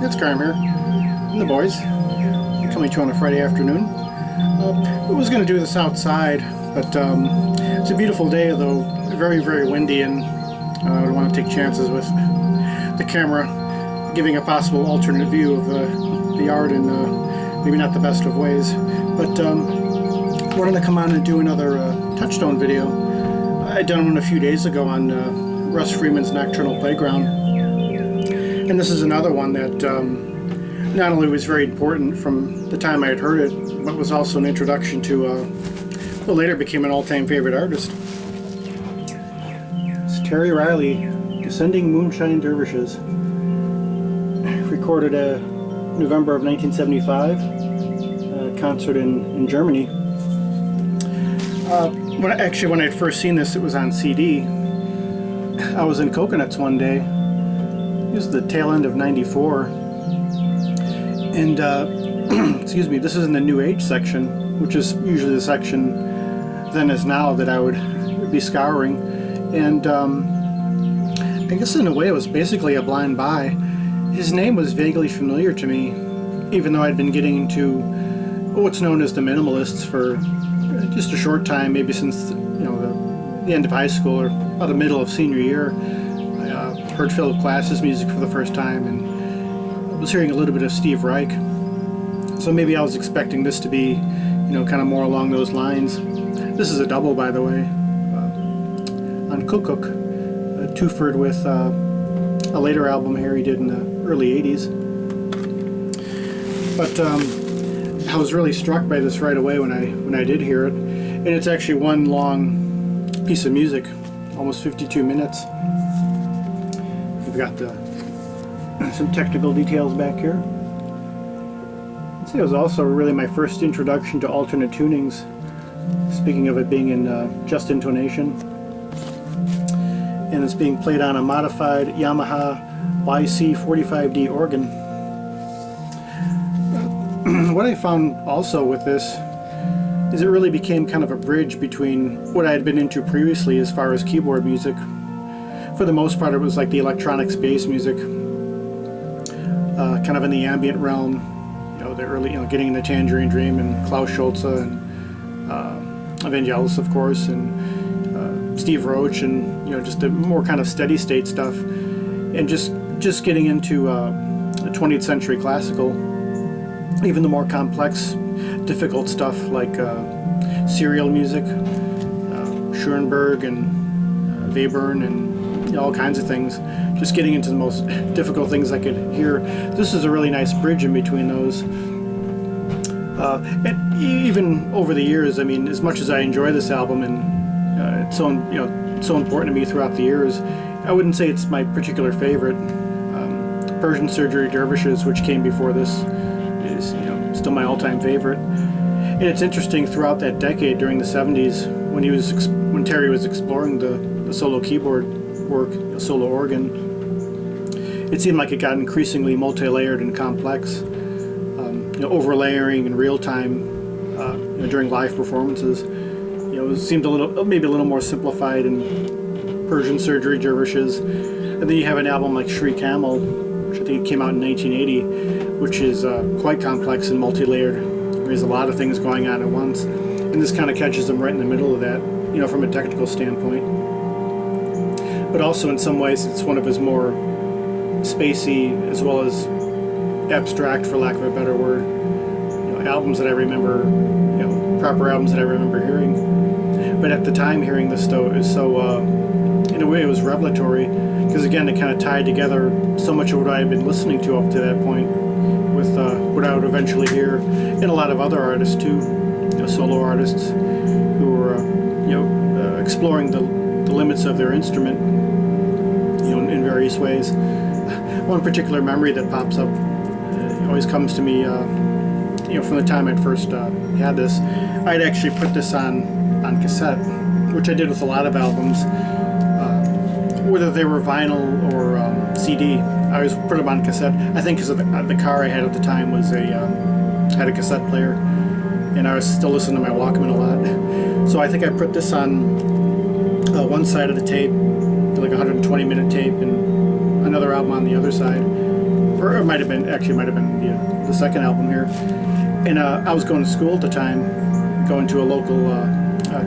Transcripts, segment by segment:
It's Kramer and the boys coming to you on a Friday afternoon. I was going to do this outside, but it's a beautiful day, though very, very windy, and I don't want to take chances with the camera giving a possible alternate view of the yard in maybe not the best of ways. But wanted to come on and do another Touchstone video. I'd done one a few days ago on Russ Freeman's Nocturnal Playground, and this is another one that not only was very important from the time I had heard it, but was also an introduction to what later became an all-time favorite artist. It's Terry Riley, Descending Moonshine Dervishes, recorded November of 1975, a concert in Germany. When I had first seen this, it was on CD. I was in Coconuts one day. It was the tail end of '94, and excuse me, this is in the New Age section, which is usually the section then as now that I would be scouring. And I guess in a way it was basically a blind buy. His name was vaguely familiar to me, even though I'd been getting into what's known as the minimalists for just a short time, maybe since the end of high school or about the middle of senior year. I heard Philip Glass's music for the first time, and I was hearing a little bit of Steve Reich. So maybe I was expecting this to be, kind of more along those lines. This is a double, by the way, on Cook, twofered with a later album here he did in the early 80s. But I was really struck by this right away when I did hear it, and it's actually one long piece of music, almost 52 minutes. We've got some technical details back here. I'd say it was also really my first introduction to alternate tunings, speaking of it being in just intonation. And it's being played on a modified Yamaha YC45D organ. What I found also with this is it really became kind of a bridge between what I had been into previously as far as keyboard music. For the most part, it was like the electronic space music, kind of in the ambient realm, the early, getting into Tangerine Dream and Klaus Schulze and Evangelos, of course, and Steve Roach, and just the more kind of steady state stuff, and just getting into the 20th century classical, even the more complex, difficult stuff like serial music, Schoenberg and Webern and all kinds of things. Just getting into the most difficult things I could hear. This is a really nice bridge in between those. And even over the years, I mean, as much as I enjoy this album and it's so important to me throughout the years, I wouldn't say it's my particular favorite. Persian Surgery Dervishes, which came before this, is still my all-time favorite. And it's interesting, throughout that decade during the 70s, when Terry was exploring the solo keyboard work, solo organ, it seemed like it got increasingly multi-layered and complex, overlayering in real time during live performances. It seemed maybe a little more simplified in Persian Surgery Dervishes. And then you have an album like Shri Camel, which I think came out in 1980, which is quite complex and multi-layered. There's a lot of things going on at once, and this kind of catches them right in the middle of that, from a technical standpoint. But also in some ways it's one of his more spacey as well as abstract, for lack of a better word, albums that I remember, proper albums that I remember hearing. But at the time hearing this, though, it was so, in a way it was revelatory, because again it kind of tied together so much of what I had been listening to up to that point with what I would eventually hear in a lot of other artists too, solo artists who were exploring the limits of their instrument, in various ways. One particular memory that pops up always comes to me, from the time I'd first had this. I'd actually put this on cassette, which I did with a lot of albums, whether they were vinyl or CD. I always put them on cassette. I think because the car I had at the time had a cassette player, and I was still listening to my Walkman a lot. So I think I put this on one side of the tape, like a 120-minute tape, and another album on the other side, or it might have been the second album here. And I was going to school at the time, going to a local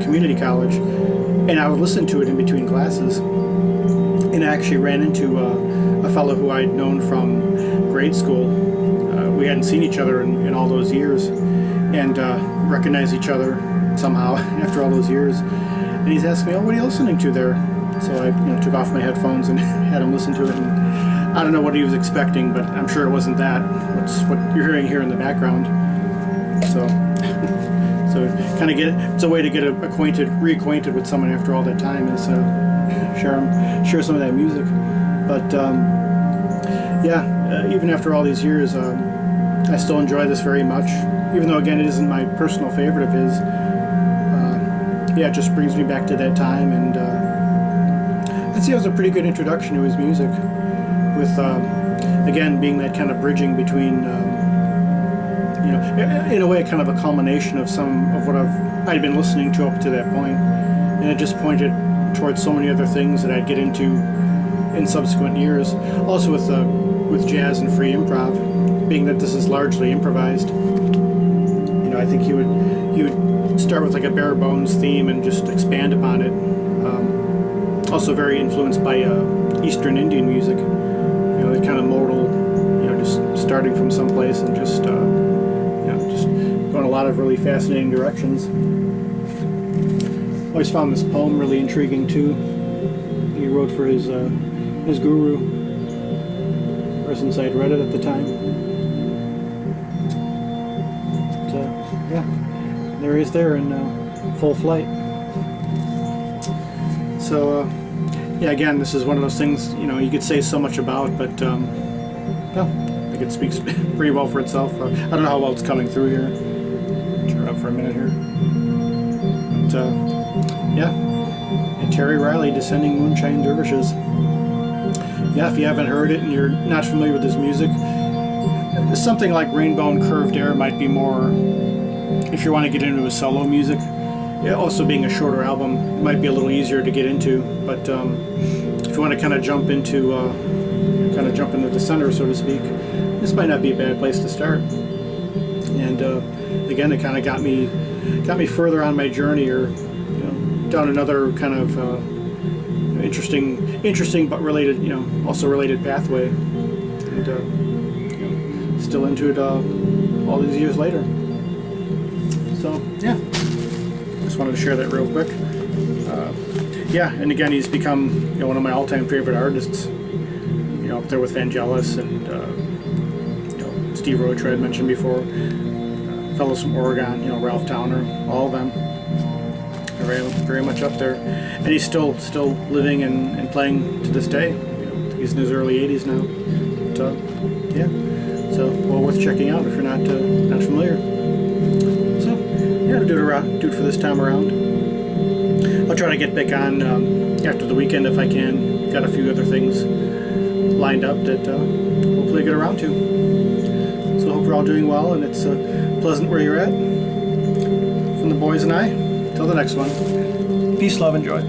community college, and I would listen to it in between classes. And I actually ran into a fellow who I'd known from grade school. We hadn't seen each other in all those years, and recognized each other somehow after all those years. And he's asking me, "Oh, what are you listening to there?" So I took off my headphones and had him listen to it. And I don't know what he was expecting, but I'm sure it wasn't that. What's what you're hearing here in the background. So, kind of it's a way to get reacquainted with someone after all that time is share some of that music. But even after all these years, I still enjoy this very much. Even though again it isn't my personal favorite of his. It just brings me back to that time, and I'd say it was a pretty good introduction to his music. With again being that kind of bridging between. In a way, kind of a culmination of some of what I'd been listening to up to that point, and it just pointed towards so many other things that I'd get into in subsequent years. Also with jazz and free improv, being that this is largely improvised. I think he would start with like a bare bones theme and just expand upon it. Also very influenced by Eastern Indian music. That kind of modal, just starting from someplace and just going a lot of really fascinating directions. Always found this poem really intriguing too. He wrote for his guru, ever since I'd read it at the time. But, there he is there in full flight. So again, this is one of those things you could say so much about, but I think it speaks pretty well for itself. I don't know how well it's coming through here. Turn it up for a minute here. But and Terry Riley, Descending Moonshine Dervishes. If you haven't heard it and you're not familiar with his music, something like Rainbow and Curved Air might be more, if you want to get into his solo music. Also being a shorter album, it might be a little easier to get into, but if you want to kind of jump into the center, so to speak, this might not be a bad place to start. And again, it kind of got me further on my journey, or down another kind of interesting but related, also related pathway, and still into it all these years later. So just wanted to share that real quick. And again, he's become one of my all-time favorite artists. Up there with Vangelis and Steve Roach, I mentioned before, fellows from Oregon, Ralph Towner, all of them. Very, very much up there, and he's still living and playing to this day. He's in his early 80s now. But, so well worth checking out if you're not familiar. So do it for this time around. I'll try to get back on after the weekend if I can. Got a few other things lined up that hopefully I get around to. So I hope you're all doing well, and it's pleasant where you're at. From the boys and I. Till the next one. Peace, love, and joy.